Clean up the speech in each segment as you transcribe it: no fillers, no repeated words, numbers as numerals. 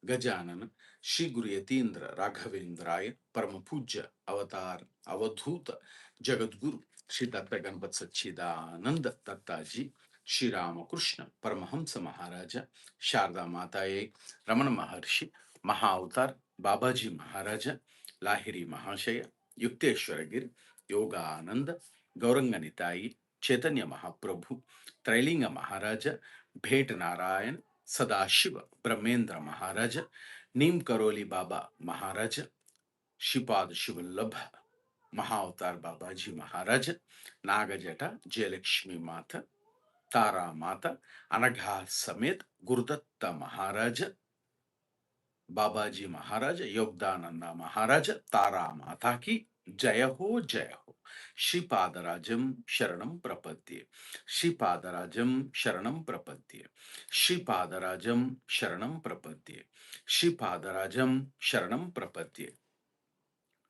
गजानन श्री गुरु यतीन्द्र राघवेंद्राय परम पूज्य अवतार अवधूत जगद्गुरु श्री दत्त गणपत सच्चिदानंद दत्ताजी, श्री रामकृष्ण परमहंस महाराज, शारदा माताये, रमण महर्षि, महाअवतार बाबाजी महाराज, लाहिरी महाशय, युक्तेश्वर गिर, योगानंद, गौरंग निताई, चैतन्य महाप्रभु, त्रैलिंग महाराज, भेट नारायण, सदाशिव ब्रह्मेंद्र महाराज, नीम करोली बाबा महाराज, श्रीपाद शिवल्लभ महाअवतार बाबाजी महाराज, नागजटा जयलक्ष्मी माता, तारा माता, अनघा समेत गुरुदत्त महाराज, बाबाजी महाराज, योगदानंद महाराज, तारा माता की जय हो जय हो। श्रीपादराजम शरणं प्रपद्ये, श्रीपादराजम शरणं प्रपद्ये, श्रीपादराजम शरणं प्रपद्ये, श्रीपादराजम शरणं प्रपद्ये.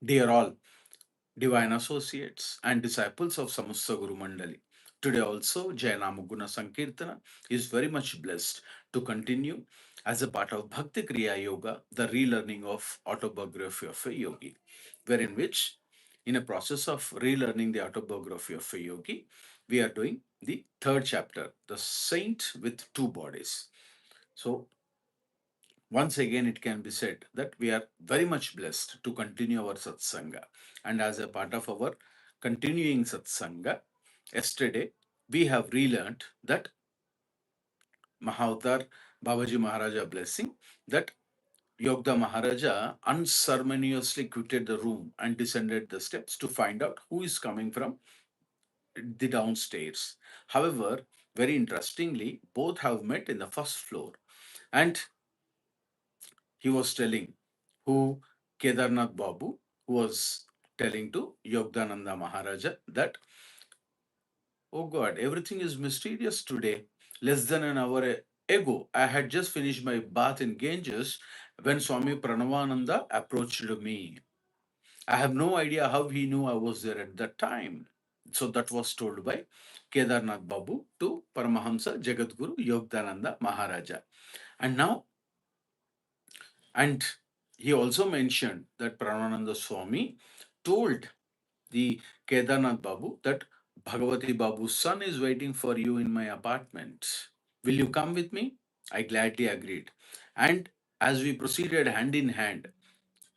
Dear all divine associates and disciples of Samastha Guru Mandali, today also Jayanamaguna Sankirtana is very much blessed to continue as a part of Bhakti Kriya Yoga, the relearning of autobiography of a yogi, wherein which in a process of relearning the autobiography of a yogi, we are doing the third chapter, the saint with two bodies. So once again, it can be said that we are very much blessed to continue our satsanga. And as a part of our continuing satsanga, yesterday we have relearned that Mahavatar Babaji Maharaja blessing that Yogda Maharaja unceremoniously quitted the room and descended the steps to find out who is coming from the downstairs. However, very interestingly, both have met in the first floor. And he was telling who Kedar Nath Babu, who was telling to Yogdananda Maharaja that, oh God, everything is mysterious today. Less than an hour ago, I had just finished my bath in Ganges when Swami Pranabananda approached me. I have no idea how he knew I was there at that time. So that was told by Kedar Nath Babu to Paramahansa Jagadguru Yogdananda Maharaja. And now, and he also mentioned that Pranananda Swami told the Kedar Nath Babu that Bhagabati Babu's son is waiting for you in my apartment. Will you come with me? I gladly agreed. And as we proceeded hand in hand,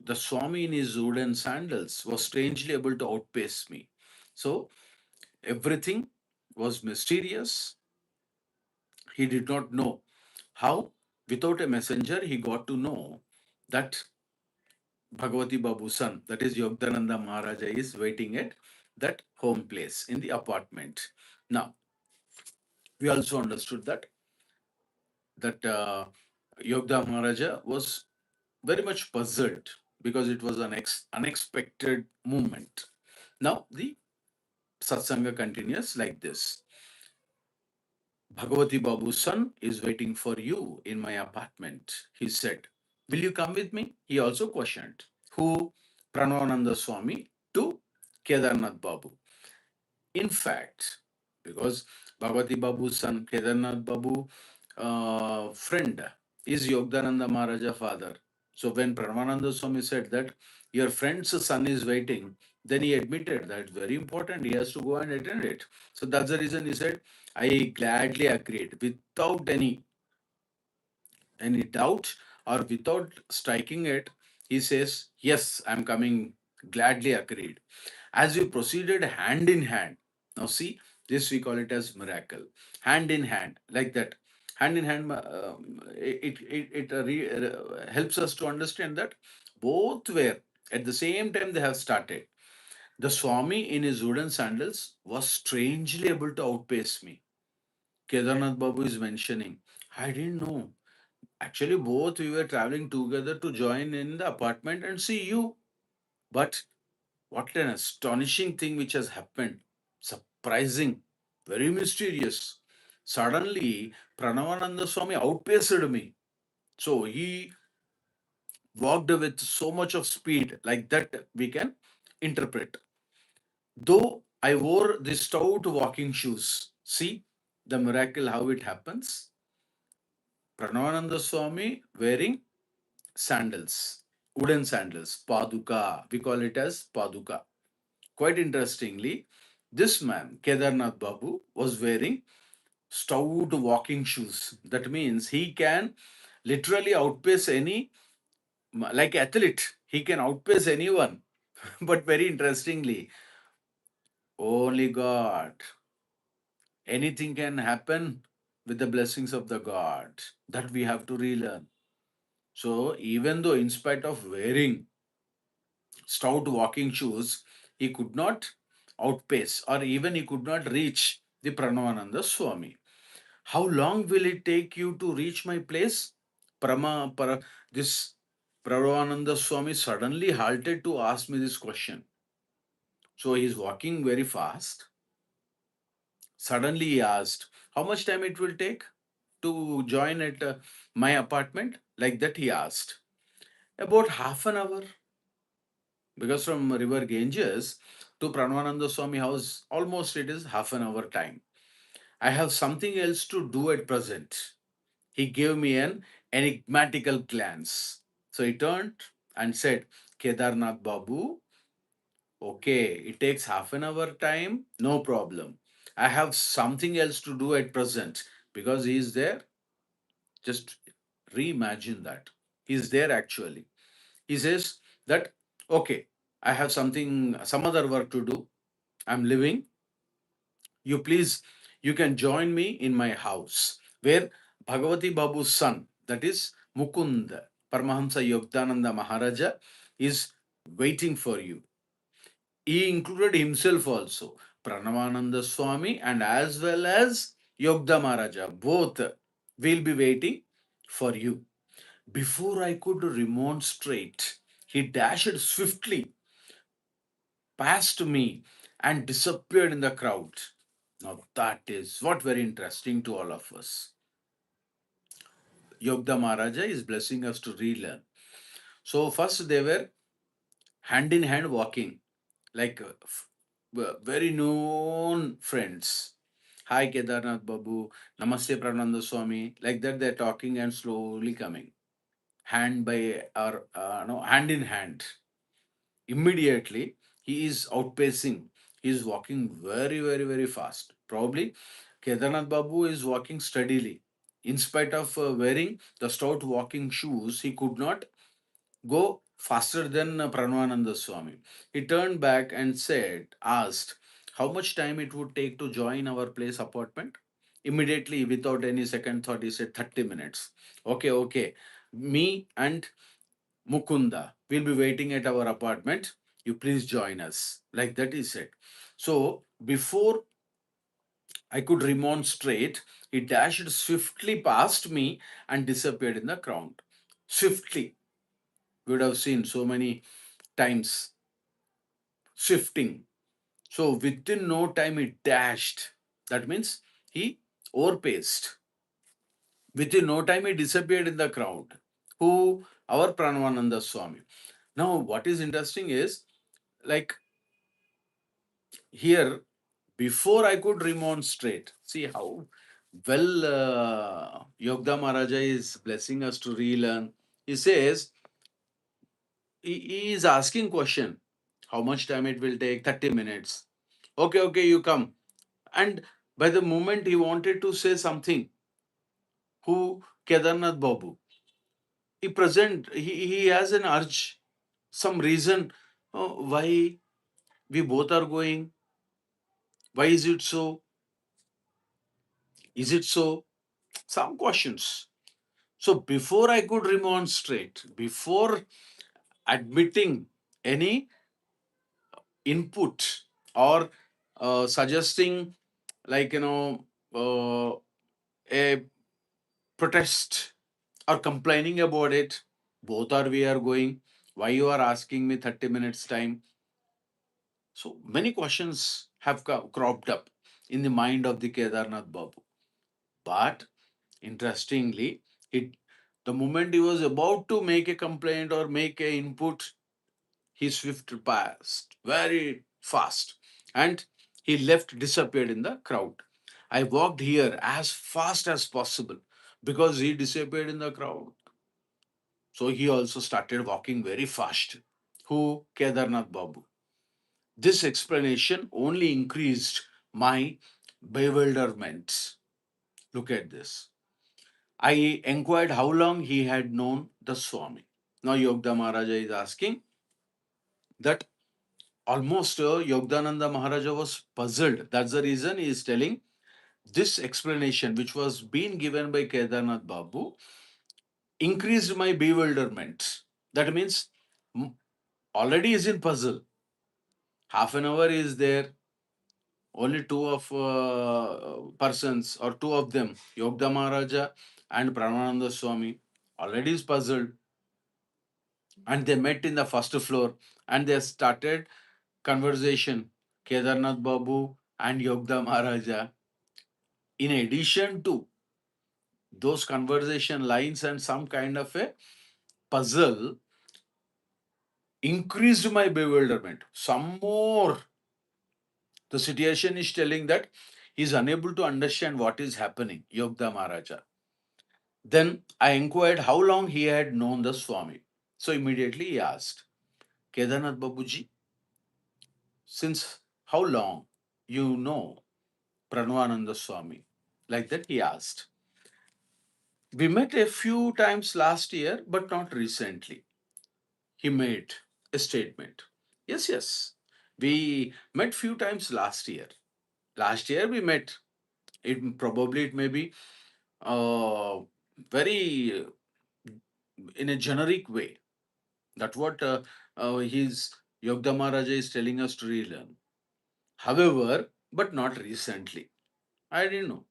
the Swami in his wooden sandals was strangely able to outpace me. So everything was mysterious. He did not know how, without a messenger, he got to know that Bhagavati Babu's son, that is Yogdananda Maharaja, is waiting at that home place in the apartment. Now, we also understood that Yogda Maharaja was very much puzzled because it was an unexpected movement. Now, the satsanga continues like this. Bhagavati Babu's son is waiting for you in my apartment, he said. Will you come with me? He also questioned. Who? Pranavananda Swami to Kedar Nath Babu. In fact, because Bhagavati Babu's son, Kedar Nath Babu, friend is Yogdananda Maharaja father. So when Paramahansa Swami said that your friend's son is waiting, then he admitted that it's very important. He has to go and attend it. So that's the reason he said, I gladly agreed without any doubt or without striking it. He says, yes, I'm coming, gladly agreed. As we proceeded hand in hand, now see, this we call it as miracle. Hand in hand, like that. Hand in hand, it helps us to understand that both were at the same time they have started. The Swami in his wooden sandals was strangely able to outpace me. Kedarnath Babu is mentioning, I didn't know. Actually, both we were traveling together to join in the apartment and see you. But what an astonishing thing which has happened. Surprising, very mysterious. Suddenly, Pranavananda Swami outpaced me. So he walked with so much of speed, like that we can interpret. Though I wore the stout walking shoes, see the miracle how it happens. Pranavananda Swami wearing sandals, wooden sandals, Paduka. We call it as Paduka. Quite interestingly, this man, Kedar Nath Babu, was wearing stout walking shoes. That means he can literally outpace any, like athlete, he can outpace anyone. But very interestingly, only God, anything can happen with the blessings of the God. That we have to relearn. So even though in spite of wearing stout walking shoes, he could not outpace or even he could not reach the Pranavananda Swami. How long will it take you to reach my place? This Pranavananda Swami suddenly halted to ask me this question. So he's walking very fast. Suddenly he asked, how much time it will take to join at my apartment? Like that he asked. About half an hour. Because from River Ganges to Pranavananda Swami house, almost it is half an hour time. I have something else to do at present. He gave me an enigmatical glance. So he turned and said, Kedar Nath Babu, okay, it takes half an hour time, no problem. I have something else to do at present because he is there. Just reimagine that. He is there actually. He says that, okay, I have some other work to do. I'm leaving. You please, you can join me in my house where Bhagavati Babu's son, that is Mukund, Paramahansa Yogananda Maharaja, is waiting for you. He included himself also, Pranavananda Swami and as well as Yogda Maharaja. Both will be waiting for you. Before I could remonstrate, he dashed swiftly past me and disappeared in the crowd. Now that is what very interesting to all of us. Yogda Maharaja is blessing us to relearn. So first they were hand in hand walking, like very known friends. Hi Kedar Nath Babu, Namaste Prananda Swami. Like that they're talking and slowly coming, hand by or no hand in hand. Immediately he is outpacing. He is walking very fast. Probably Kedarnath Babu is walking steadily. In spite of wearing the stout walking shoes, he could not go faster than Pranavananda Swami. He turned back and asked, how much time it would take to join our place apartment? Immediately, without any second thought, he said 30 minutes. Okay, okay. Me and Mukunda will be waiting at our apartment. You please join us. Like that he said. So before I could remonstrate, he dashed swiftly past me and disappeared in the crowd. Swiftly. We would have seen so many times shifting. So within no time he dashed. That means he overpaced. Within no time he disappeared in the crowd. Who? Our Pranavananda Swami. Now what is interesting is, like, here, before I could remonstrate, see how well Yogda Maharaja is blessing us to relearn. He says, he is asking question, how much time it will take? 30 minutes. Okay, okay, you come. And by the moment he wanted to say something, who? Kedarnath Babu, he has an urge, some reason, why we both are going, why is it so? Is it so? Some questions. So before I could remonstrate, before admitting any input or suggesting, like, a protest or complaining about it, both are we are going. Why you are asking me 30 minutes time? So many questions have cropped up in the mind of the Kedarnath Babu. But interestingly, it the moment he was about to make a complaint or make a input, he swift past very fast and he left, disappeared in the crowd. I walked here as fast as possible because he disappeared in the crowd. So he also started walking very fast. Who? Kedar Nath Babu. This explanation only increased my bewilderment. Look at this. I inquired how long he had known the Swami. Now Yogda Maharaja is asking that almost Yogdananda Maharaja was puzzled. That's the reason he is telling this explanation, which was being given by Kedarnath Babu, increased my bewilderment. That means mm, already is in puzzle. Half an hour is there. Only two of persons or two of them, Yogda Maharaja and Pranabananda Swami, already is puzzled, and they met in the first floor and they started conversation. Kedarnath Babu and Yogda Maharaja. In addition to those conversation lines and some kind of a puzzle, increased my bewilderment. Some more. The situation is telling that he is unable to understand what is happening, Yogda Maharaja. Then I inquired how long he had known the Swami. So immediately he asked, Kedarnath Babuji, since how long you know Pranavananda Swami? Like that he asked. We met a few times last year, but not recently. He made a statement. Yes, yes. We met few times last year. Last year we met. It may be uh, very in a generic way. That's what his Yogda Maharaja is telling us to relearn. However, but not recently. I didn't know.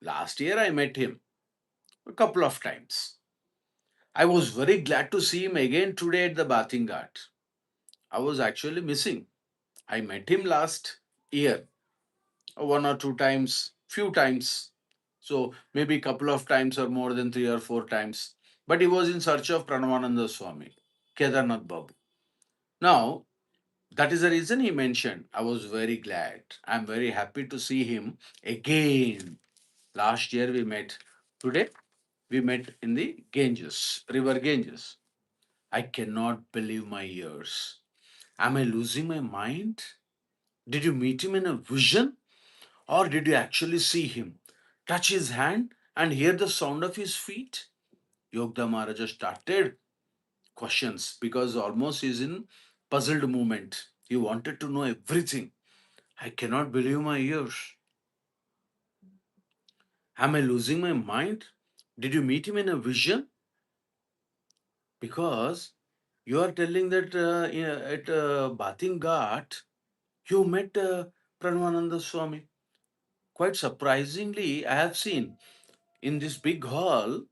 Last year I met him a couple of times. I was very glad to see him again today at the bathing ghat. I was actually missing. I met him last year, one or two times, few times. So maybe a couple of times or more than three or four times. But he was in search of Pranavananda Swami, Kedarnath Babu. Now, that is the reason he mentioned. I was very glad. I'm very happy to see him again. Last year we met. Today we met in the Ganges, River Ganges. I cannot believe my ears. Am I losing my mind? Did you meet him in a vision? Or did you actually see him? Touch his hand and hear the sound of his feet? Yogda Maharaja started questions because almost he's in puzzled moment. He wanted to know everything. I cannot believe my ears. Am I losing my mind? Did you meet him in a vision? Because you are telling that at Bathing Ghat, you met Pranavananda Swami. Quite surprisingly, I have seen in this big hall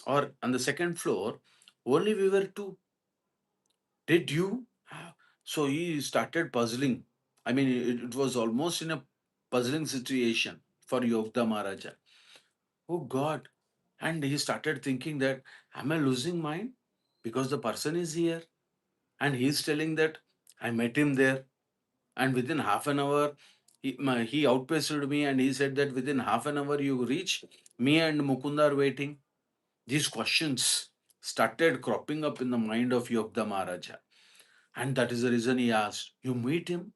or on the second floor, only we were two. Did you? So he started puzzling. I mean, it was almost in a puzzling situation for Yogda Maharaja. Oh God. And he started thinking that, am I losing mind? Because the person is here. And he's telling that I met him there. And within half an hour, he outpaced me and he said that within half an hour you reach. Me and Mukunda are waiting. These questions started cropping up in the mind of Yogda Maharaja. And that is the reason he asked, you meet him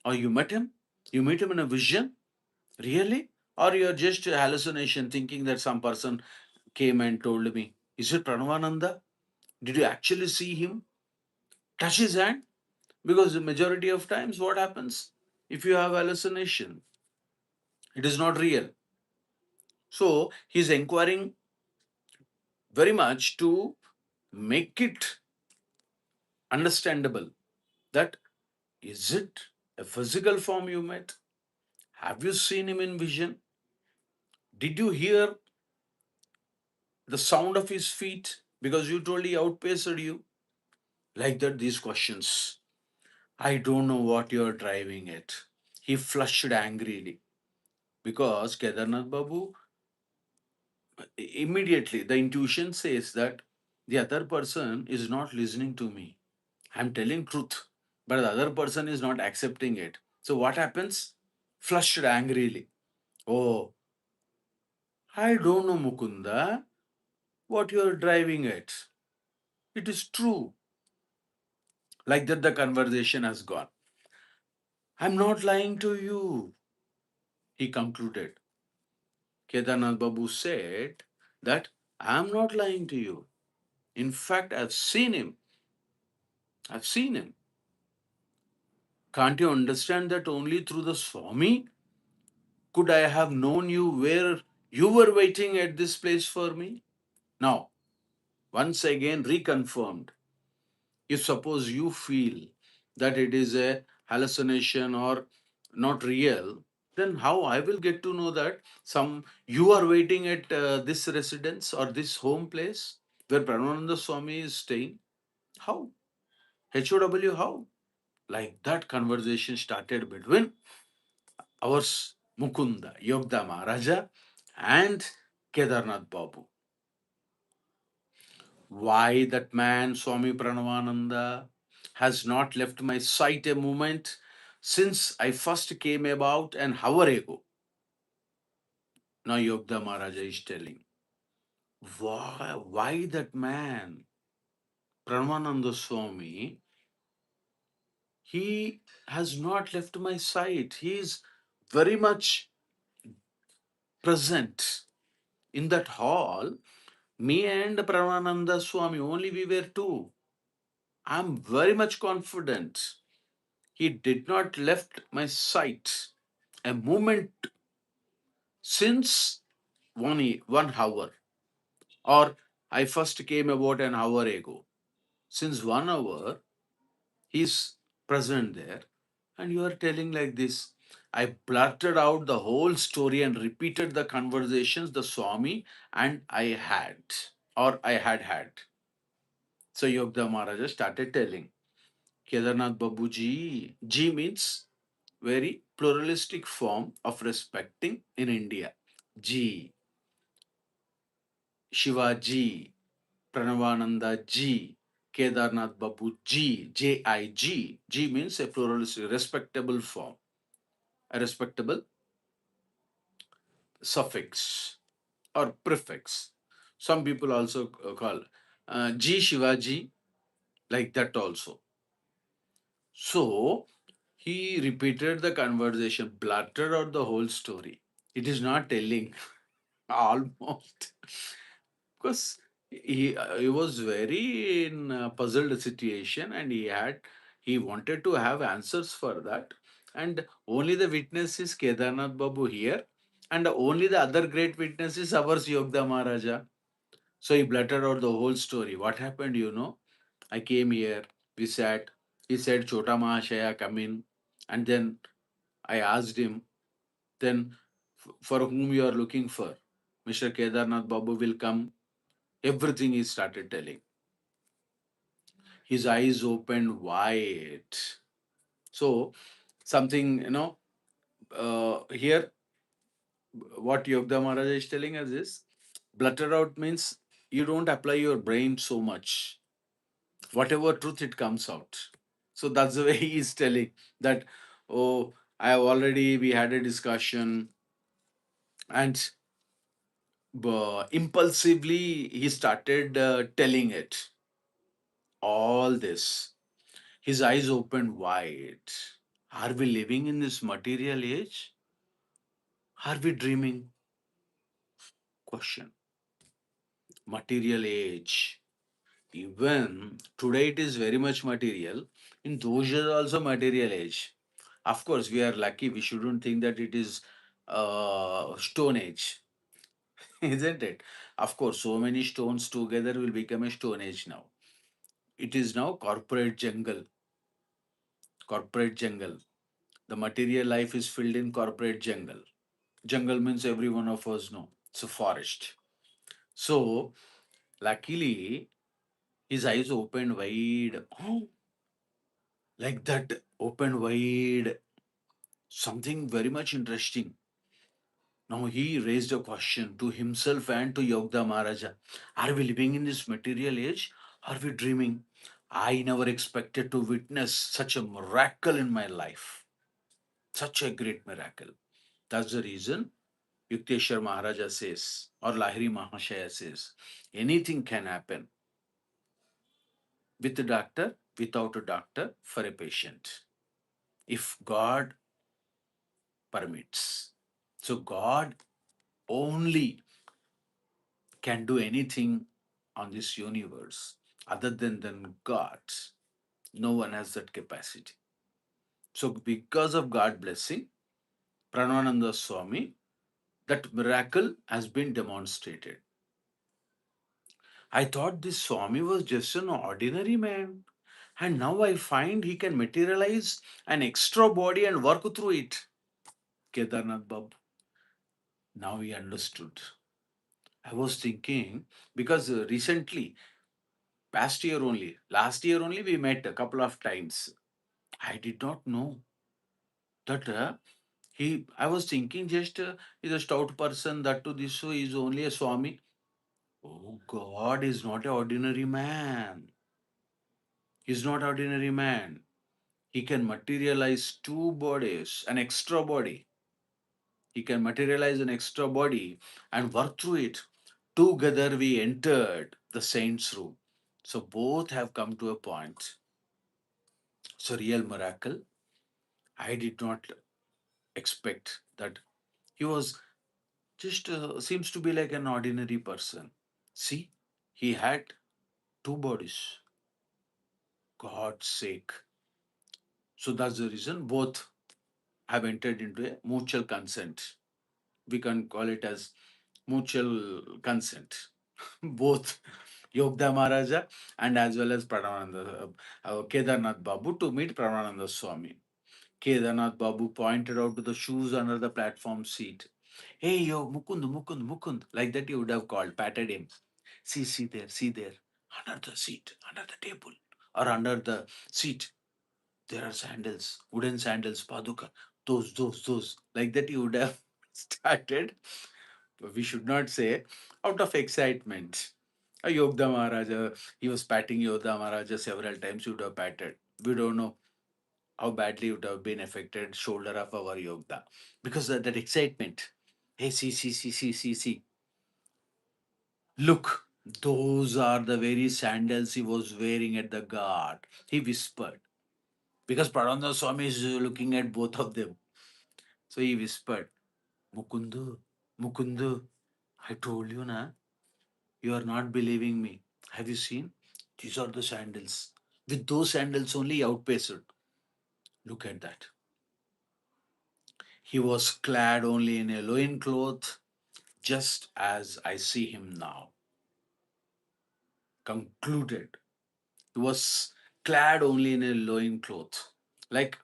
or you met him? You meet him in a vision? Really? Or you're just a hallucination thinking that some person came and told me, is it Pranavananda? Did you actually see him? Touch his hand? Because the majority of times, what happens? If you have hallucination, it is not real. So he's inquiring very much to make it understandable that is it a physical form you met? Have you seen him in vision? Did you hear the sound of his feet? Because you told he outpaced you. Like that, these questions. I don't know what you're driving at. He flushed angrily because Kedarnath Babu immediately the intuition says that the other person is not listening to me. I'm telling truth, but the other person is not accepting it. So what happens? Flushed angrily. Oh, I don't know, Mukunda, what you're driving at. It is true. Like that, the conversation has gone. I'm not lying to you, he concluded. Kedar Nath Babu said that I'm not lying to you. In fact, I've seen him. I've seen him. Can't you understand that only through the Swami could I have known you where you were waiting at this place for me? Now, once again reconfirmed. If suppose you feel that it is a hallucination or not real, then how I will get to know that some you are waiting at this residence or this home place where Pranabananda Swami is staying? How? HOW, how? Like that conversation started between our Mukunda, Yogda Maharaja and Kedar Nath Babu. Why that man, Swami Pranabananda, has not left my sight a moment since I first came about an hour ago. Now Yogda Maharaja is telling, why that man, Pranabananda Swami, he has not left my sight. He is very much present in that hall. Me and Pranabananda Swami, only we were two. I'm very much confident. He did not left my sight a moment since 1 hour, or I first came about an hour ago. Since 1 hour, he's present there, and you are telling like this. I blurted out the whole story and repeated the conversations the Swami and I had, or I had had. So Yogda Maharaja started telling. Kedarnath Babuji, Ji means very pluralistic form of respecting in India. Ji, Shivaji, Pranabananda Ji, Kedarnath Babu Ji, Jig. Ji means a pluralistic, respectable form, a respectable suffix or prefix. Some people also call Ji Shivaji, like that also. So he repeated the conversation, blurted out the whole story. It is not telling almost because he was very in a puzzled situation and he wanted to have answers for that, and only the witness is Kedarnath Babu here, and only the other great witness is our Yogda Maharaja. So he blurted out the whole story. What happened, I came here, we sat, he said Chota Mahashaya come in, and then I asked him, then for whom you are looking for? Mr. Kedarnath Babu will come. Everything he started telling. His eyes opened wide. So something, here what Yogda Maharaj is telling us is blurted out means you don't apply your brain so much. Whatever truth it comes out. So that's the way he is telling that, oh, we had a discussion, and impulsively he started telling it all this. His eyes opened wide. Are we living in this material age? Are we dreaming? Question. Material age. Even today it is very much material. In those days also material age. Of course, we are lucky. We shouldn't think that it is stone age, isn't it? Of course, so many stones together will become a stone age now. It is now corporate jungle. Corporate jungle. The material life is filled in corporate jungle. Jungle means every one of us know. It's a forest. So, luckily, his eyes opened wide. Oh, like that, opened wide. Something very much interesting. Now he raised a question to himself and to Yogda Maharaja. Are we living in this material age? Are we dreaming? I never expected to witness such a miracle in my life. Such a great miracle. That's the reason Yukteswar Maharaja says, or Lahiri Mahashaya says, anything can happen. with a doctor, without a doctor, for a patient, if God permits. So God only can do anything on this universe. Other than God, no one has that capacity. So because of God blessing, Pranabananda Swami, that miracle has been demonstrated. I thought this Swami was just an ordinary man. And now I find he can materialize an extra body and work through it. Kedar Nath Babu. Now he understood. I was thinking, because recently, past year only, last year only, we met a couple of times. I did not know that I was thinking just he's a stout person, that to this is only a Swami. Oh, God is not an ordinary man. He's not ordinary man. He can materialize two bodies, an extra body. He can materialize an extra body and work through it. Together we entered the saints' room. So both have come to a point. So real miracle. I did not expect that he was just seems to be like an ordinary person. See, he had two bodies. God's sake. So that's the reason both have entered into a mutual consent. We can call it as mutual consent. Both Yogda Maharaja and as well as Pranabananda, Kedar Nath Babu to meet Pranabananda Swami. Kedar Nath Babu pointed out to the shoes under the platform seat. Hey, yo, Mukund, Mukund, Mukund. Like that, you would have called, patted him. See there, under the seat, under the table, or under the seat. There are sandals, wooden sandals, Paduka. Those. Like that, you would have started. We should not say out of excitement. A Yogda Maharaja, he was patting Yogda Maharaja several times, you would have patted. We don't know how badly it would have been affected shoulder of our Yogda. Because of that excitement. Hey, see. Look, those are the very sandals he was wearing at the guard. He whispered. Because Prananda Swami is looking at both of them. So he whispered, Mukundu, Mukundu, I told you, na, you are not believing me. Have you seen? These are the sandals. With those sandals only, he outpaced. Look at that. He was clad only in a loincloth, just as I see him now. Concluded. He was clad only in a loincloth. Like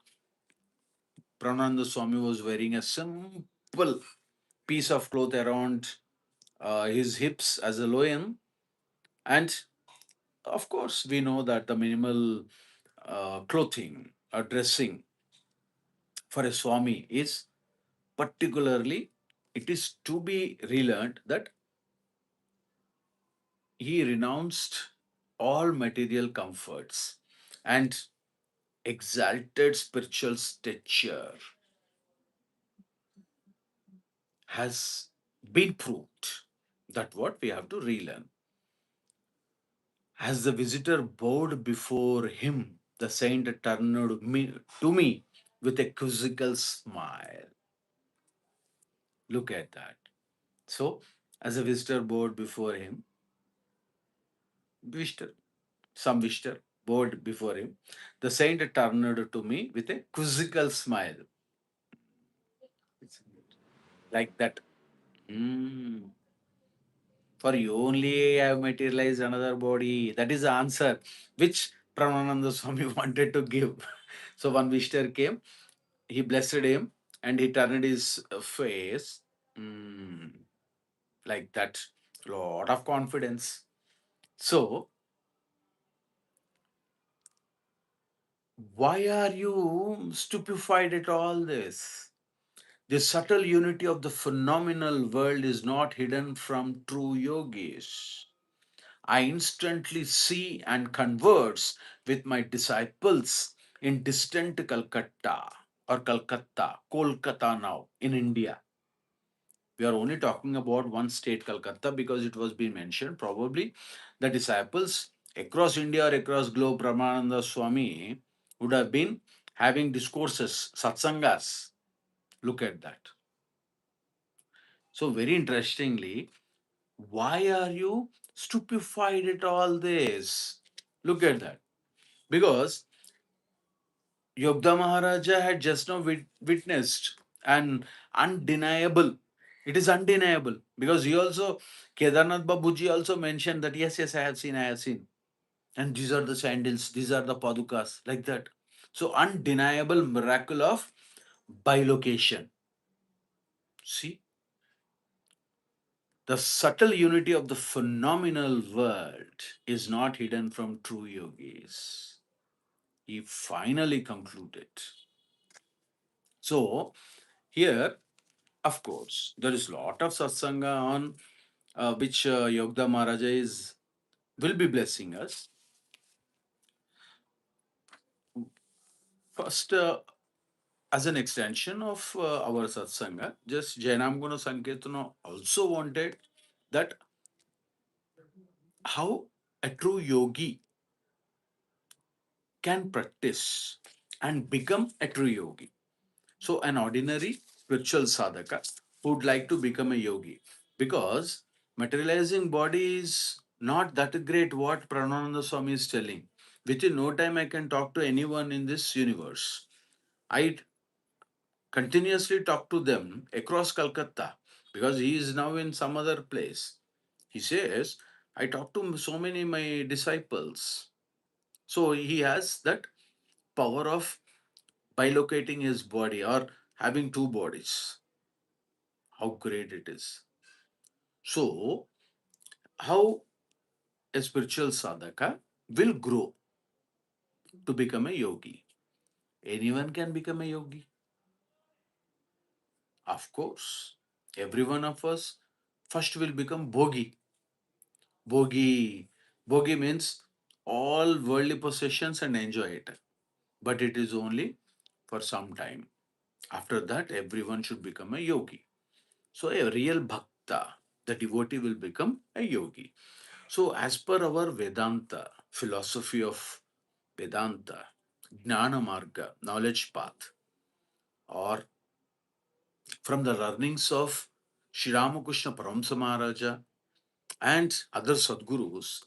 Prananda Swami was wearing a simple piece of cloth around his hips as a loin. And of course, we know that the minimal clothing or dressing for a Swami is particularly, it is to be relearned that he renounced all material comforts and exalted spiritual stature has been proved. That what we have to relearn. As the visitor bowed before him, the saint turned to me with a quizzical smile. Look at that. So, as a visitor bowed before him, visitor, some visitor bowed before him, the saint turned to me with a quizzical smile. Like that. Hmm. For you only I have materialized another body. That is the answer which Pramananda Swami wanted to give. So one visitor came, he blessed him, and he turned his face like that. Lot of confidence. So, why are you stupefied at all this? The subtle unity of the phenomenal world is not hidden from true yogis. I instantly see and converse with my disciples in distant Kolkata now in India. We are only talking about one state, Calcutta, because it was being mentioned. Probably the disciples Across India or across globe, Brahmananda Swami would have been having discourses, satsangas. Look at that. So, very interestingly, why are you stupefied at all this? Look at that. Because Yogda Maharaja had just now witnessed an undeniable. It is undeniable because he also, Kedar Nath Babuji also mentioned that yes, yes, I have seen, I have seen. And these are the sandals, these are the Padukas, like that. So, undeniable miracle of bilocation. See, the subtle unity of the phenomenal world is not hidden from true yogis. He finally concluded. So, here, of course, there is lot of satsanga on which Yogda Maharaja will be blessing us. First, as an extension of our satsanga, just Jainam Guna Sankirtana also wanted that how a true yogi can practice and become a true yogi. So, an ordinary spiritual sadhaka would like to become a yogi because materializing body is not that great. What Pranananda Swami is telling. Within no time, I can talk to anyone in this universe. I continuously talk to them across Calcutta because he is now in some other place. He says, I talk to so many my disciples. So he has that power of bilocating his body or having two bodies. How great it is. So, how a spiritual sadhaka will grow to become a yogi? Anyone can become a yogi. Of course, every one of us first will become bogi. Bogi. Bogi means all worldly possessions and enjoy it. But it is only for some time. After that, everyone should become a yogi. So, a real bhakta, the devotee, will become a yogi. So, as per our Vedanta, philosophy of Vedanta, Jnana Marga, knowledge path, or from the learnings of Sri Ramakrishna Paramsa Maharaja and other Sadgurus,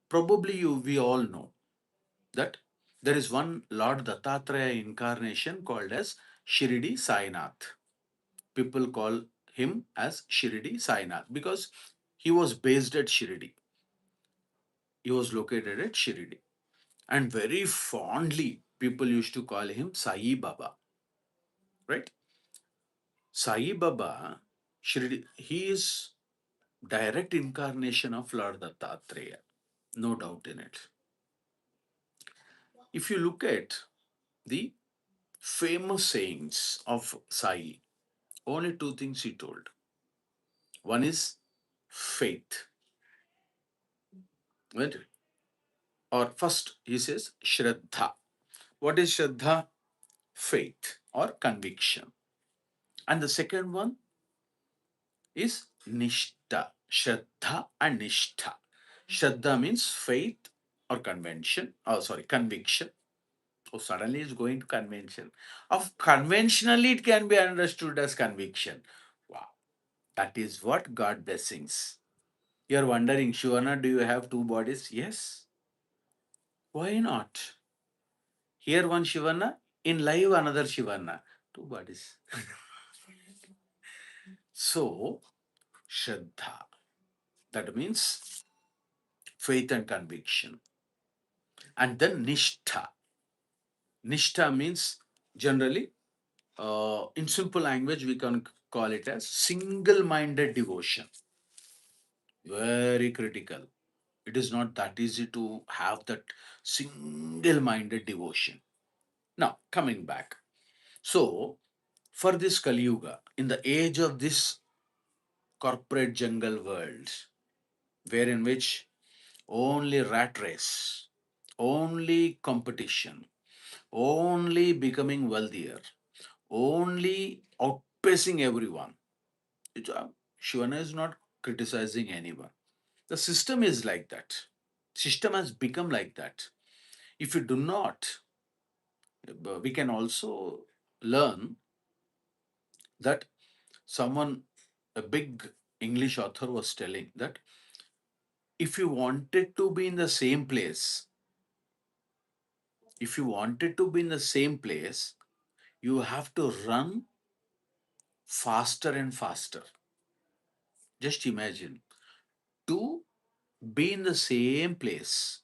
probably we all know that there is one Lord Dattatreya incarnation called as Shirdi Sainath. People call him as Shirdi Sainath because he was based at Shirdi. He was located at Shirdi. And very fondly, people used to call him Sai Baba, right? Sai Baba, Shirdi, he is direct incarnation of Lord Dattatreya, no doubt in it. If you look at the famous sayings of Sai, only two things he told. One is faith, right? Or first, he says Shraddha. What is Shraddha? Faith or conviction. And the second one is Nishtha. Shraddha and Nishtha. Shraddha means faith or convention. Oh, sorry, conviction. Oh, suddenly it's going to convention. Of conventionally, it can be understood as conviction. Wow, that is what God blessings. You're wondering, Shivana, do you have two bodies? Yes. Why not? Here one Shivana, in live another Shivana. Two bodies. So, Shraddha. That means faith and conviction. And then Nishtha. Nishtha means generally, in simple language, we can call it as single minded devotion. Very critical. It is not that easy to have that single minded devotion. Now, coming back. So, for this Kali Yuga, in the age of this corporate jungle world, wherein which only rat race, only competition, only becoming wealthier, only outpacing everyone. Shivana is not criticizing anyone. The system is like that. System has become like that. If you do not, we can also learn that someone, a big English author, was telling that if you wanted to be in the same place, if you wanted to be in the same place, you have to run faster and faster. Just imagine, to be in the same place,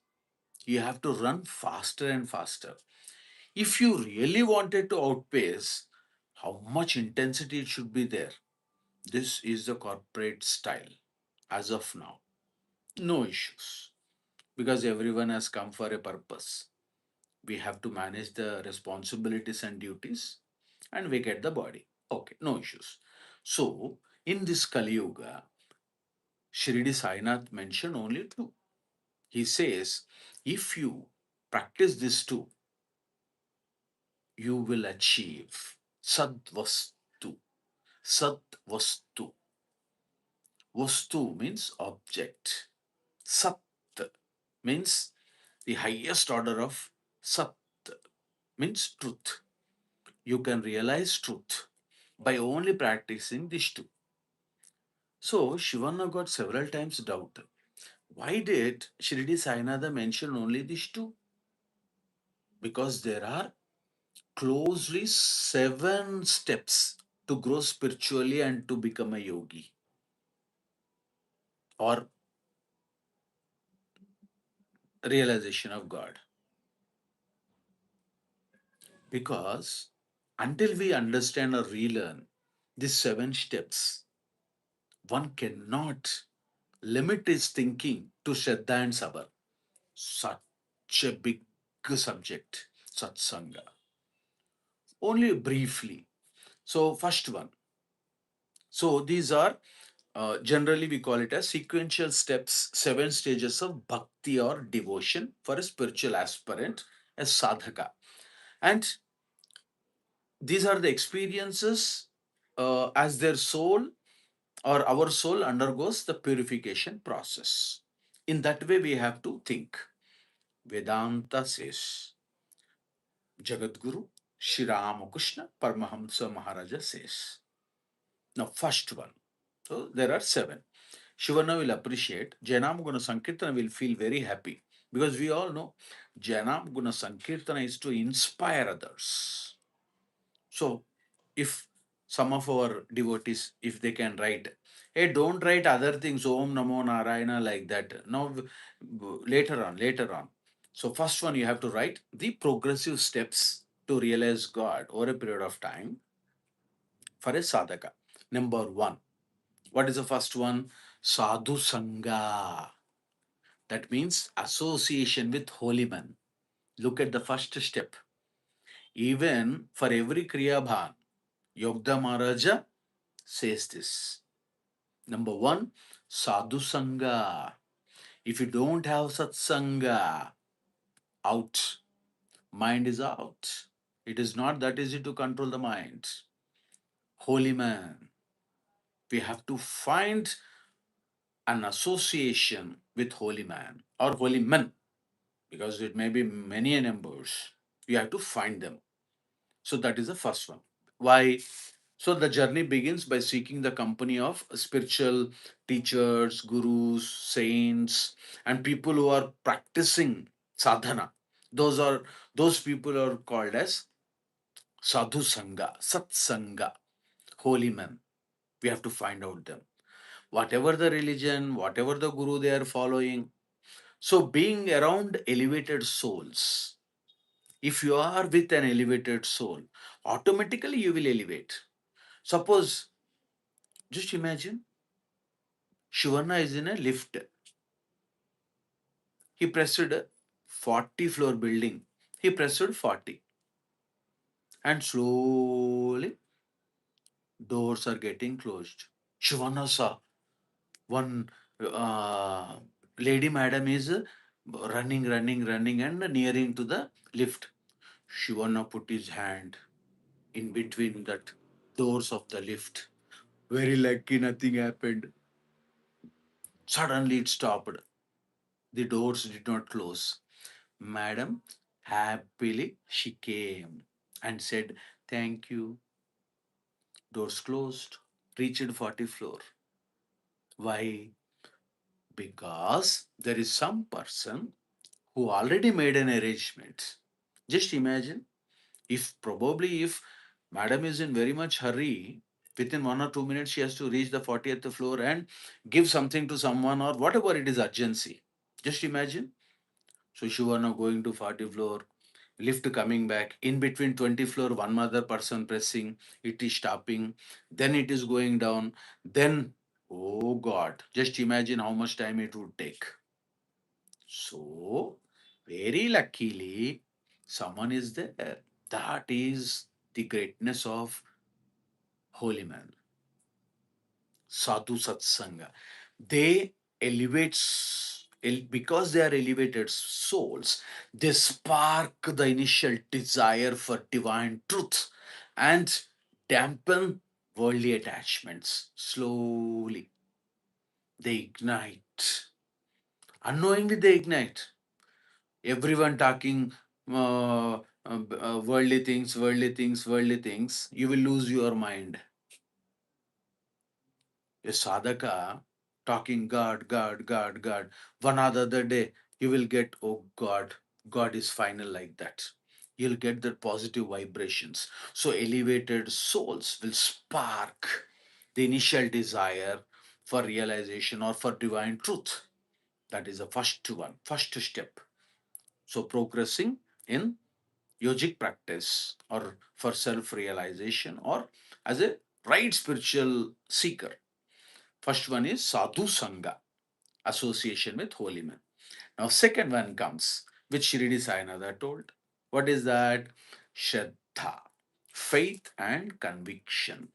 you have to run faster and faster. If you really wanted to outpace, how much intensity it should be there? This is the corporate style as of now. No issues, because everyone has come for a purpose. We have to manage the responsibilities and duties, and we get the body. Okay, no issues. So, in this Kali Yuga, Shirdi Sainath mentioned only two. He says, if you practice these two, you will achieve Sadvastu. Sadvastu. Vastu means object. Sat means the highest order of Sat means truth. You can realize truth by only practicing these two. So Shivana got several times doubt. Why did Shirdi Sainada mention only these two? Because there are closely 7 steps to grow spiritually and to become a yogi or realization of God. Because until we understand or relearn these 7 steps, one cannot limit his thinking to Shraddha and Sabha. Such a big subject, satsanga. Only briefly. So, first one. So, these are generally we call it as sequential steps, 7 stages of bhakti or devotion for a spiritual aspirant, a sadhaka. And these are the experiences as their soul or our soul undergoes the purification process. In that way, we have to think. Vedanta says, Jagadguru Shri Ramakrishna Paramahamsa Maharaja says. Now, first one. So, there are 7. Shivana will appreciate. Jainam Guna Sankirtana will feel very happy because we all know Jainam Guna Sankirtana is to inspire others. So, if some of our devotees, if they can write, hey, don't write other things, Om Namo Narayana, like that. Now, later on. So, first one, you have to write the progressive steps to realize God over a period of time for a sadhaka. Number 1. What is the first one? Sadhu Sangha. That means association with holy men. Look at the first step. Even for every Kriya Bhan, Yogda Maharaja says this. Number 1, Sadhu Sangha. If you don't have Satsanga, out. Mind is out. It is not that easy to control the mind. Holy man. We have to find an association with holy man or holy men, because it may be many numbers. You have to find them. So that is the first one. Why? So the journey begins by seeking the company of spiritual teachers, gurus, saints, and people who are practicing sadhana. Those people are called as sadhu sangha, sat sangha, holy men. We have to find out them. Whatever the religion, whatever the guru they are following. So being around elevated souls, if you are with an elevated soul, automatically you will elevate. Suppose, just imagine, Shivana is in a lift. He pressed a 40 floor building. He pressed 40. And slowly doors are getting closed. Shivana saw one uh, lady madam is running and nearing to the lift. Shivana put his hand in between that doors of the lift. Very lucky, nothing happened. Suddenly it stopped. The doors did not close. Madam, happily she came and said, "Thank you." Doors closed, reached 40th floor. Why? Because there is some person who already made an arrangement. Just imagine, if madam is in very much hurry, within 1 or 2 minutes she has to reach the 40th floor and give something to someone or whatever it is urgency. Just imagine. So Shivana going to 40th floor, lift coming back, in between 20th floor, one other person pressing, it is stopping, then it is going down, then, oh God, just imagine how much time it would take. So, very luckily, someone is there. That is the greatness of holy man, sadhu satsanga. They because they are elevated souls, they spark the initial desire for divine truth and dampen worldly attachments. Slowly, they ignite. Unknowingly, they ignite. Everyone talking worldly things, worldly things, worldly things, you will lose your mind. A sadhaka talking God, God, God, God, one other day you will get, oh God, God is final, like that. You'll get the positive vibrations. So elevated souls will spark the initial desire for realization or for divine truth. That is the first one, first step. So progressing in yogic practice or for self realization or as a right spiritual seeker. First one is sadhu sangha, association with holy men. Now, second one comes, which Shirdi Sainada told. What is that? Shraddha, faith and conviction.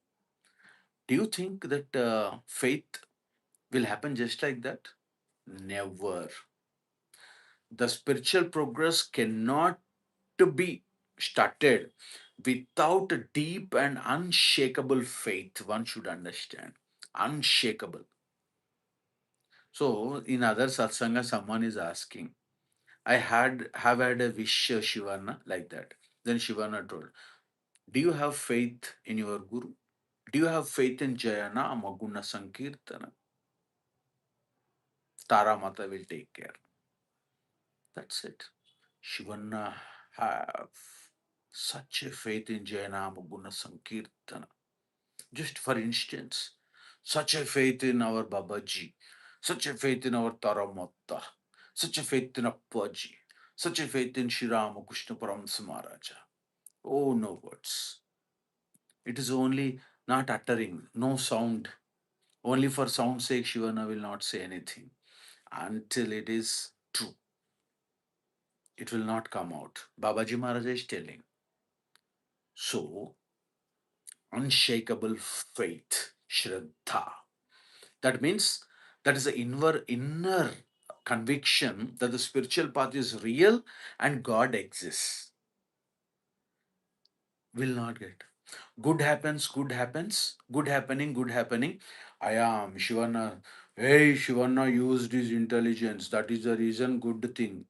Do you think that faith will happen just like that? Never. The spiritual progress cannot to be started without a deep and unshakable faith. One should understand. Unshakable. So in other satsanga, someone is asking, I have had a wish, Shivana, like that. Then Shivana told, do you have faith in your guru? Do you have faith in Jayana Maguna Sankirtana? Tara Mata will take care. That's it. Shivana have such a faith in Jayana Maguna Sankirtana. Just for instance, such a faith in our Babaji, such a faith in our Taramata, such a faith in Appaji, such a faith in Sri Ramakrishna Paramahansa Maharaja. Oh, no words. It is only not uttering, no sound. Only for sound's sake, Shivana will not say anything. Until it is true, it will not come out. Babaji Maharaj is telling. So, unshakable faith, Shraddha. That means that is the inner conviction that the spiritual path is real and God exists. Will not get. Good happens, good happens, good happening, good happening. I am Shivana. Hey, Shivana used his intelligence. That is the reason, good thing.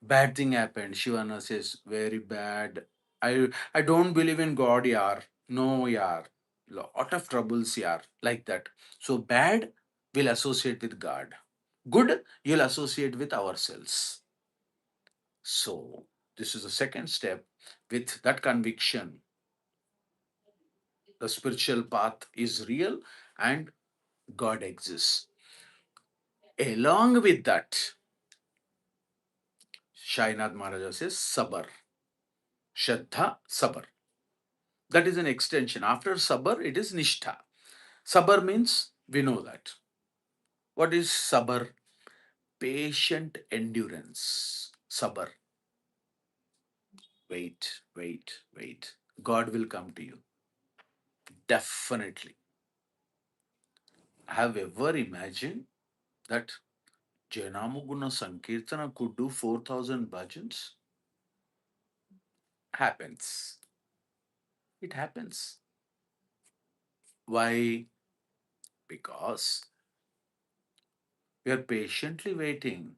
Bad thing happened. Shivana says, very bad. I don't believe in God, yar. No, yar. Lot of troubles, yar. Like that. So bad will associate with God. Good you'll associate with ourselves. So this is the second step. With that conviction, the spiritual path is real and God exists. Along with that, Shainath Maharaja says sabar. Shraddha, sabar. That is an extension. After sabar, it is nishtha. Sabar means we know that. What is sabar? Patient endurance. Sabar. Wait, wait, wait. God will come to you. Definitely. Have ever imagined that Jainamuguna Sankirtana could do 4,000 bhajans? Happens. It happens. Why? Because we are patiently waiting.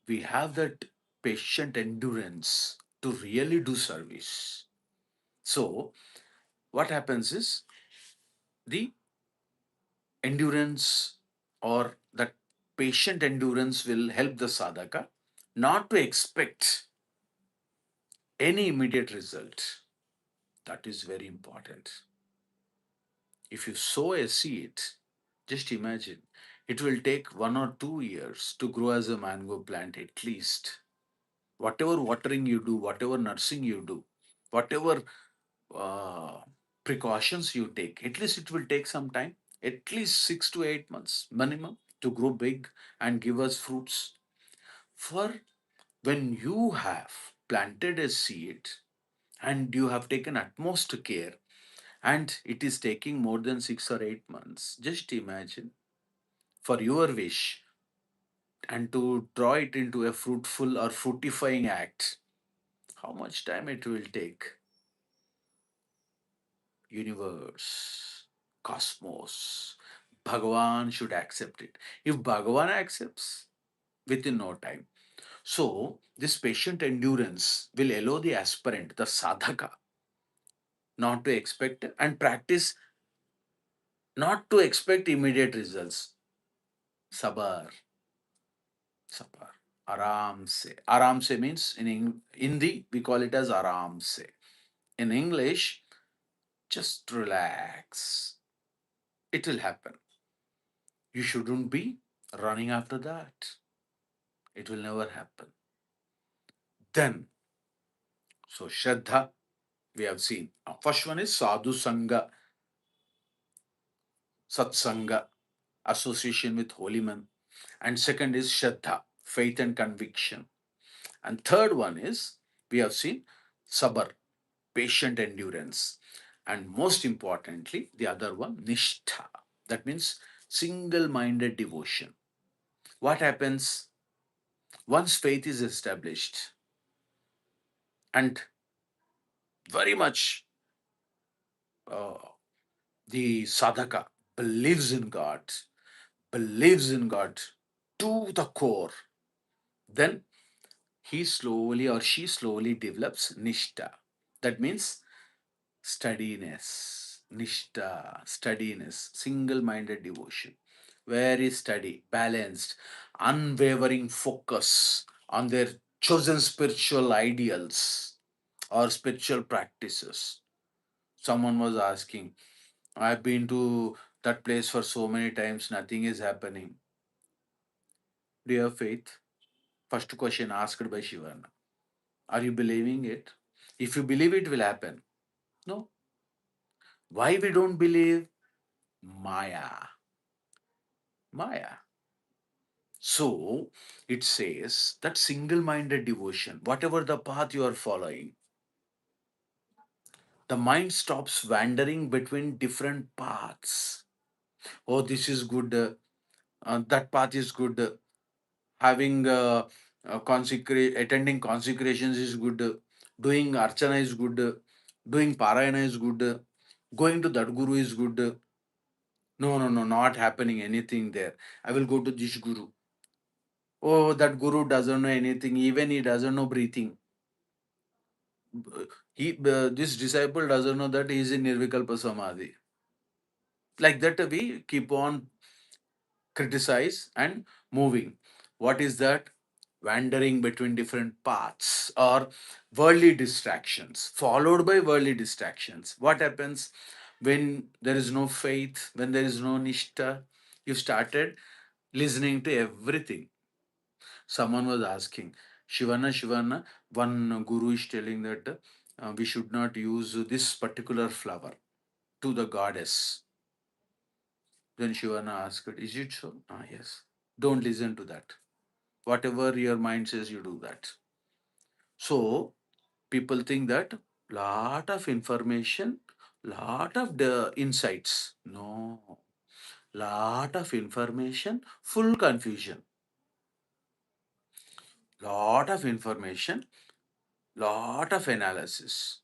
we have that patient endurance to really do service. So, what happens is the endurance or that patient endurance will help the sadhaka not to expect any immediate result. That is very important. If you sow a seed, just imagine it will take 1 or 2 years to grow as a mango plant at least. Whatever watering you do, whatever nursing you do, whatever uh, precautions you take, at least it will take some time, at least 6 to 8 months minimum to grow big and give us fruits. For when you have planted a seed and you have taken utmost care and it is taking more than 6 or 8 months, just imagine for your wish and to draw it into a fruitful or fructifying act, how much time it will take. Universe, cosmos, Bhagavan should accept it. If Bhagavan accepts, within no time. So, this patient endurance will allow the aspirant, the sadhaka, not to expect and practice not to expect immediate results. Sabar, sabar, aram se. Aram se means in Hindi we call it as aram se. In English, just relax. It will happen. You shouldn't be running after that. It will never happen. Then, so Shraddha, we have seen. First one is Sadhu Sangha, Satsanga, association with holy men. And second is Shraddha, faith and conviction. And third one is, we have seen Sabar, patient endurance. And most importantly, the other one, Nishtha. That means single minded devotion. What happens once faith is established and very much uh, the sadhaka believes in God to the core, then he slowly or she slowly develops nishta. That means steadiness, nishta, steadiness, single minded devotion, very steady, balanced, unwavering focus on their chosen spiritual ideals or spiritual practices. Someone was asking, I've been to that place for so many times, nothing is happening. Do you have faith? First question asked by Shivana. Are you believing it? If you believe it will happen. No. Why we don't believe? Maya. Maya. So it says that single minded devotion, whatever the path you are following, the mind stops wandering between different paths. Oh, this is good. That path is good. Having attending consecrations is good. Doing archana is good. Doing parayana is good. Going to that guru is good. No, no, no, not happening anything there. I will go to this guru. Oh, that guru doesn't know anything. Even he doesn't know breathing. This disciple doesn't know that he is in nirvikalpa samadhi. Like that, we keep on criticize and moving. What is that? Wandering between different paths or worldly distractions, followed by worldly distractions. What happens when there is no faith, when there is no nishta? You started listening to everything. Someone was asking, Shivana, one guru is telling that we should not use this particular flower to the goddess. Then Shivana asked, is it so? Ah, yes. Don't listen to that. Whatever your mind says, you do that. So people think that lot of information, lot of the insights. No, lot of information, full confusion. Lot of information, lot of analysis,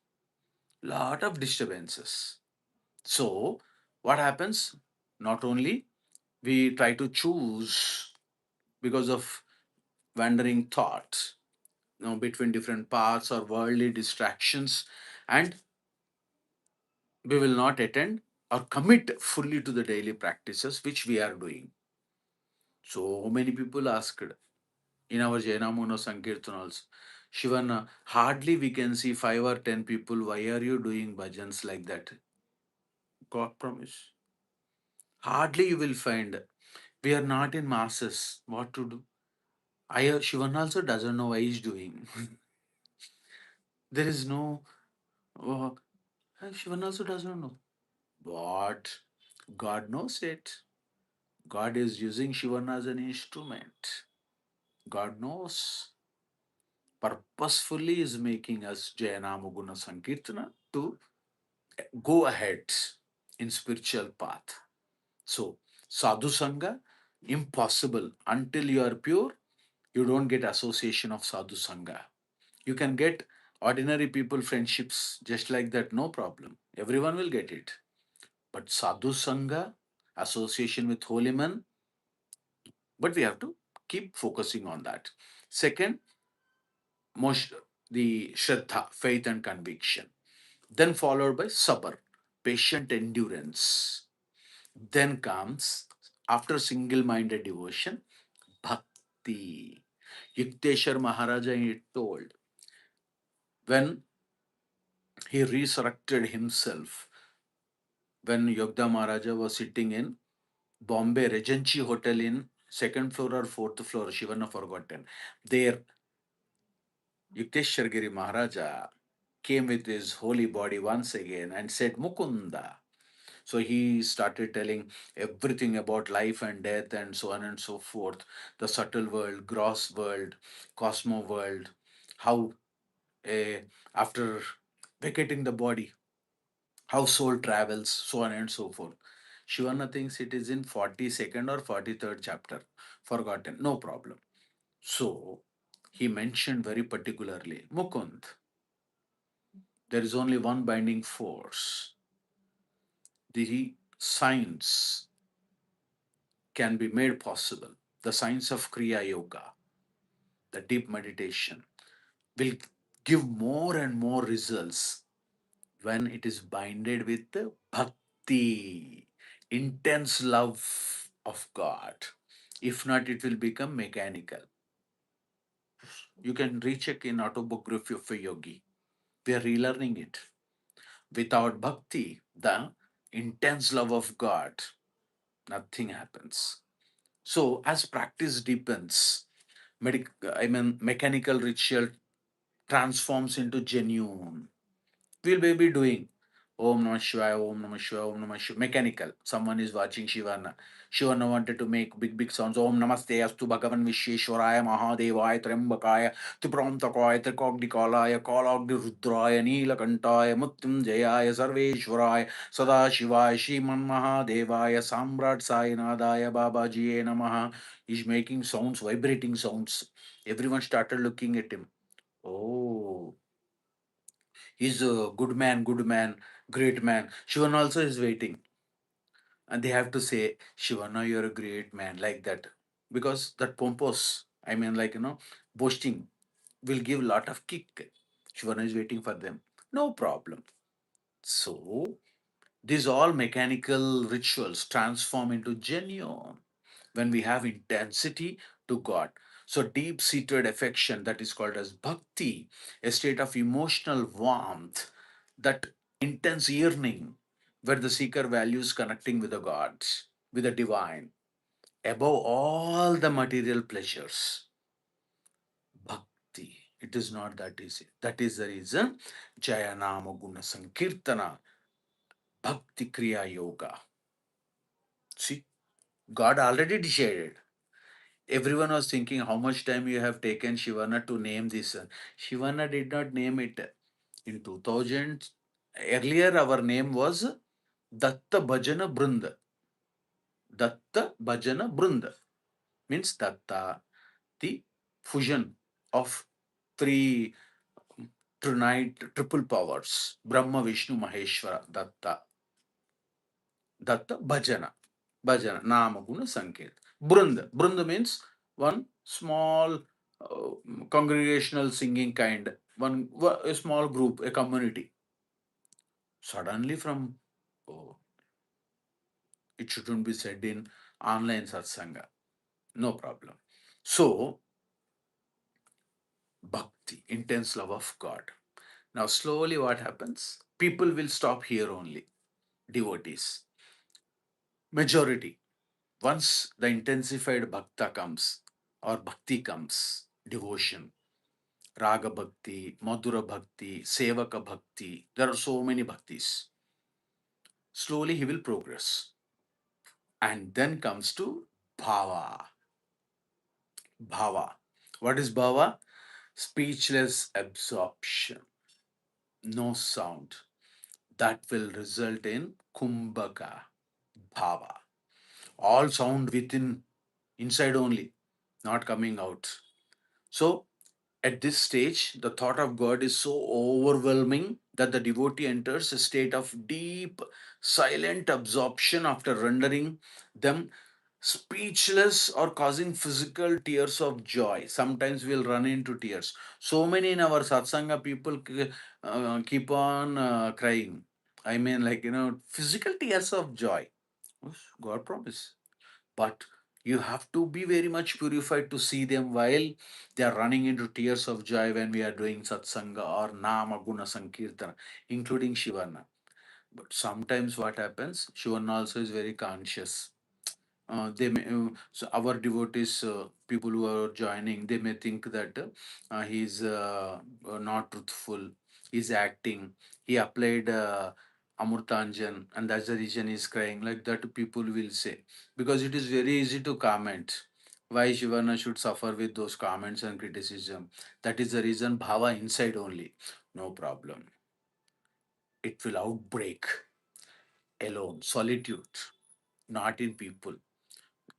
lot of disturbances. So what happens? Not only we try to choose because of wandering thought, between different paths or worldly distractions, and we will not attend or commit fully to the daily practices which we are doing. So many people asked in our Jainamuna Sankirtanals, Shivana, hardly we can see 5 or 10 people. Why are you doing bhajans like that? God promise. Hardly you will find. We are not in masses. What to do? Shivan also doesn't know why he's doing. There is no. Uh, Shivan also doesn't know. But God knows it. God is using Shivan as an instrument. God knows. Purposefully is making us Jayanamaguna Sankirtana to go ahead in spiritual path. So, sadhu sangha, impossible. Until you are pure, you don't get association of sadhu sangha. You can get ordinary people friendships just like that, no problem. Everyone will get it. But sadhu sangha, association with holy men, but we have to keep focusing on that. Second, most the shraddha, faith and conviction. Then followed by sabr, patient endurance. Then comes, after single-minded devotion, bhakti. Yukteswar Maharaja he told, when he resurrected himself, when Yogda Maharaja was sitting in Bombay Regency Hotel in second floor or fourth floor, Shivana forgotten. There, Yukteswar Giri Maharaja came with his holy body once again and said, Mukunda. So he started telling everything about life and death and so on and so forth, the subtle world, gross world, cosmo world, how after vacating the body, how soul travels, so on and so forth. Shivana thinks it is in 42nd or 43rd chapter. Forgotten, no problem. So he mentioned very particularly, Mukund, there is only one binding force. The science can be made possible. The science of Kriya Yoga, the deep meditation, will give more and more results when it is binded with the bhakti, intense love of God. If not, it will become mechanical. You can recheck in autobiography of a yogi. We are relearning it. Without bhakti, the intense love of God, nothing happens. So as practice deepens, mechanical ritual transforms into genuine. We'll be doing Om Namah Shivaya, Om Namah Shivaya, Om Namah Shivaya. Mechanical. Someone is watching Shivana. Shivana wanted to make big sounds. Om Namaste Astu Bhagavan Visheshwaraya Mahadevaya Trambakaya Tripramtakaya Trikogdikalaya Kalagdi Rudraya Neelakantaya Muttim Jayaya Sarveshwaraya Sada Shivaya Shriman Mahadevaya Samrat Sainadaya Babajiye Namaha. He's making sounds, vibrating sounds. Everyone started looking at him. Oh, he's a good man, great man. Shivana also is waiting. And they have to say, Shivana, you're a great man, like that. Because that pompous, boasting will give a lot of kick. Shivana is waiting for them. No problem. So, these all mechanical rituals transform into genuine when we have intensity to God. So, deep seated affection, that is called as bhakti, a state of emotional warmth, that intense yearning where the seeker values connecting with the gods, with the divine, above all the material pleasures. Bhakti. It is not that easy. That is the reason Jayanama Guna Sankirtana, Bhakti Kriya Yoga. See, God already decided. Everyone was thinking how much time you have taken Shivana to name this. Shivana did not name it. In 2000, earlier our name was Datta Bhajana Brunda. Datta Bhajana Brunda means Datta, the fusion of three triple powers Brahma, Vishnu, Maheshwara, Datta. Datta Bhajana. Bhajana, Nama Guna Sanket. Brunda. Brunda means one small congregational singing kind, a small group, a community. Suddenly, from oh, it shouldn't be said in online satsanga. No problem. So, bhakti, intense love of God. Now, slowly, what happens? People will stop here only, devotees. Majority. Once the intensified bhakta comes or bhakti comes, devotion, raga bhakti, madhura bhakti, sevaka bhakti, there are so many bhaktis. Slowly, he will progress. And then comes to bhava. Bhava. What is bhava? Speechless absorption, no sound. That will result in kumbhaka, bhava. All sound within, inside only, not coming out. So, at this stage, the thought of God is so overwhelming that the devotee enters a state of deep, silent absorption after rendering them speechless or causing physical tears of joy. Sometimes we'll run into tears. So many in our satsanga people keep on crying. I mean, like, physical tears of joy. God promise. But you have to be very much purified to see them while they are running into tears of joy when we are doing satsanga or nama guna sankirtana, including Shivana. But sometimes what happens, Shivana also is very conscious. So our devotees, people who are joining, they may think that he's not truthful, he's acting, he applied amurtanjan, and that's the reason he's crying. Like that, people will say, because it is very easy to comment. Why Shivana should suffer with those comments and criticism? That is the reason bhava inside only. No problem. It will outbreak alone, solitude, not in people.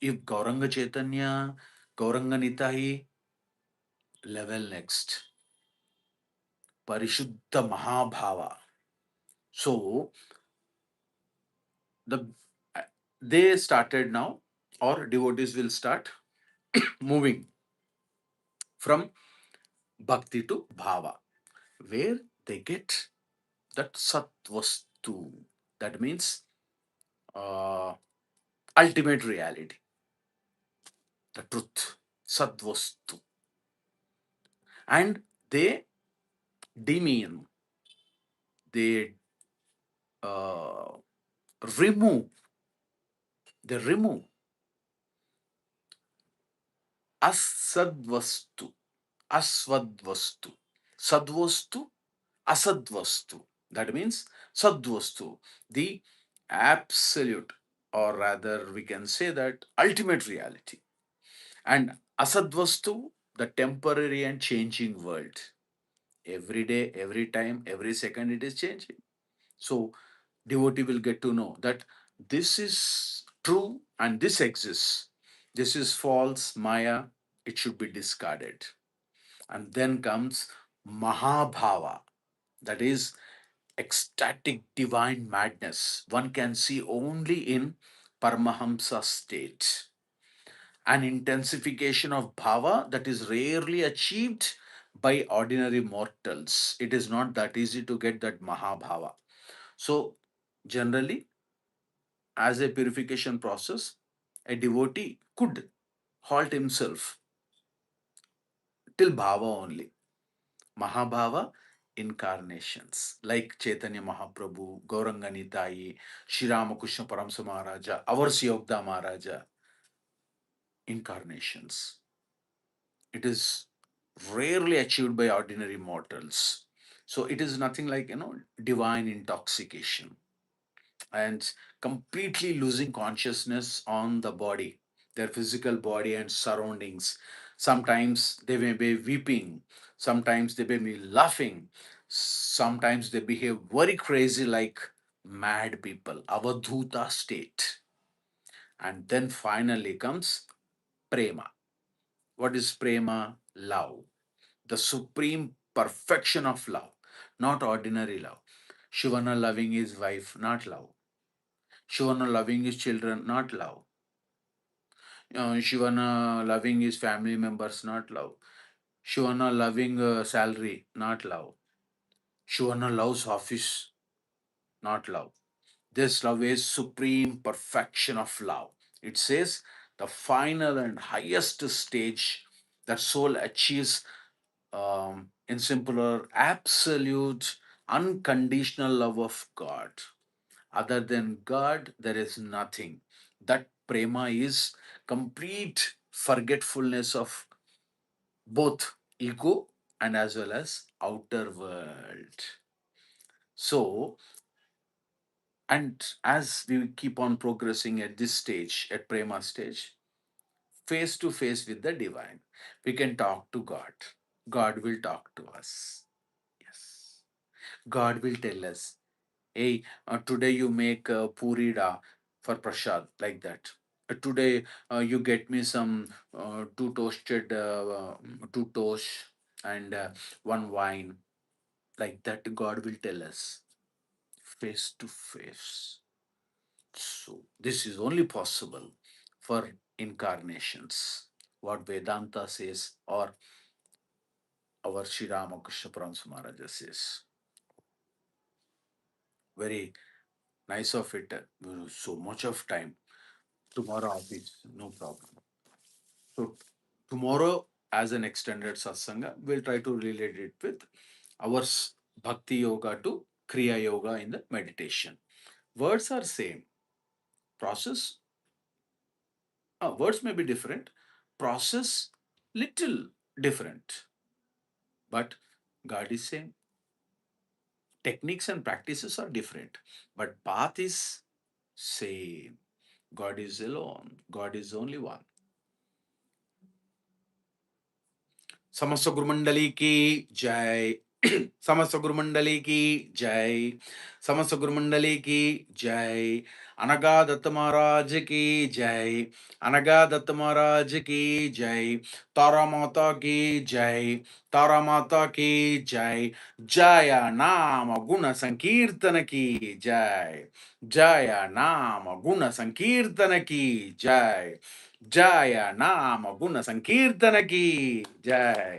If Gauranga Chaitanya, Gauranga Nitahi, level next. Parishuddha Mahabhava. So the they started now, or devotees will start moving from bhakti to bhava, where they get that satvastu. That means uh, ultimate reality, the truth, satvastu, and they demean, they uh, remove, they remove asadvastu, asvadvastu, sadvastu, asadvastu. That means sadvastu, the absolute, or rather we can say that ultimate reality, and asadvastu, the temporary and changing world. Every day, every time, every second, it is changing. So devotee will get to know that this is true and this exists. This is false, Maya, it should be discarded. And then comes Mahabhava, that is ecstatic divine madness. One can see only in Paramahamsa state. An intensification of bhava that is rarely achieved by ordinary mortals. It is not that easy to get that Mahabhava. So, generally, as a purification process, a devotee could halt himself till bhava only. Mahabhava incarnations like Chaitanya Mahaprabhu, Gauranga Nitai, Sri Ramakrishna Paramsa Maharaja, our Siyogda Maharaja, incarnations. It is rarely achieved by ordinary mortals. So it is nothing like, divine intoxication and completely losing consciousness on the body, their physical body and surroundings. Sometimes they may be weeping, sometimes they may be laughing, sometimes they behave very crazy like mad people, avadhuta state. And then finally comes prema. What is prema? Love, the supreme perfection of love, not ordinary love. Shivana loving his wife, not love. Shivana loving his children, not love. Shivana loving his family members, not love. Shivana loving salary, not love. Shivana loves office, not love. This love is supreme perfection of love. It says the final and highest stage that soul achieves in simpler, absolute, unconditional love of God. Other than God, there is nothing. That prema is complete forgetfulness of both ego and as well as outer world. So, and as we keep on progressing at this stage, at prema stage, face to face with the divine, we can talk to God. God will talk to us. Yes. God will tell us, hey, today you make purida for prasad, like that. Today you get me some two toasted, two toast and one wine, like that. God will tell us face to face. So this is only possible for incarnations. What Vedanta says, or our Sri Ramakrishna Paramsa Maharaja says. Very nice of it. So much of time. Tomorrow office, no problem. So tomorrow, as an extended satsanga, we'll try to relate it with our bhakti yoga to kriya yoga in the meditation. Words are same. Process, words may be different. Process little different, but God is same. Techniques and practices are different, but path is same. God is alone. God is only one. समस्त गुरुमंडली की जय. समस्त गुरुमंडली की जय. समस्त गुरुमंडली की जय. अनगा दत्त महाराज की जय. अनगा दत्त महाराज की जय. तारा माता की जय. तारा माता की जय. जय नाम गुण संकीर्तन की जय. जय नाम गुण संकीर्तन की जय. जय नाम गुण संकीर्तन की जय.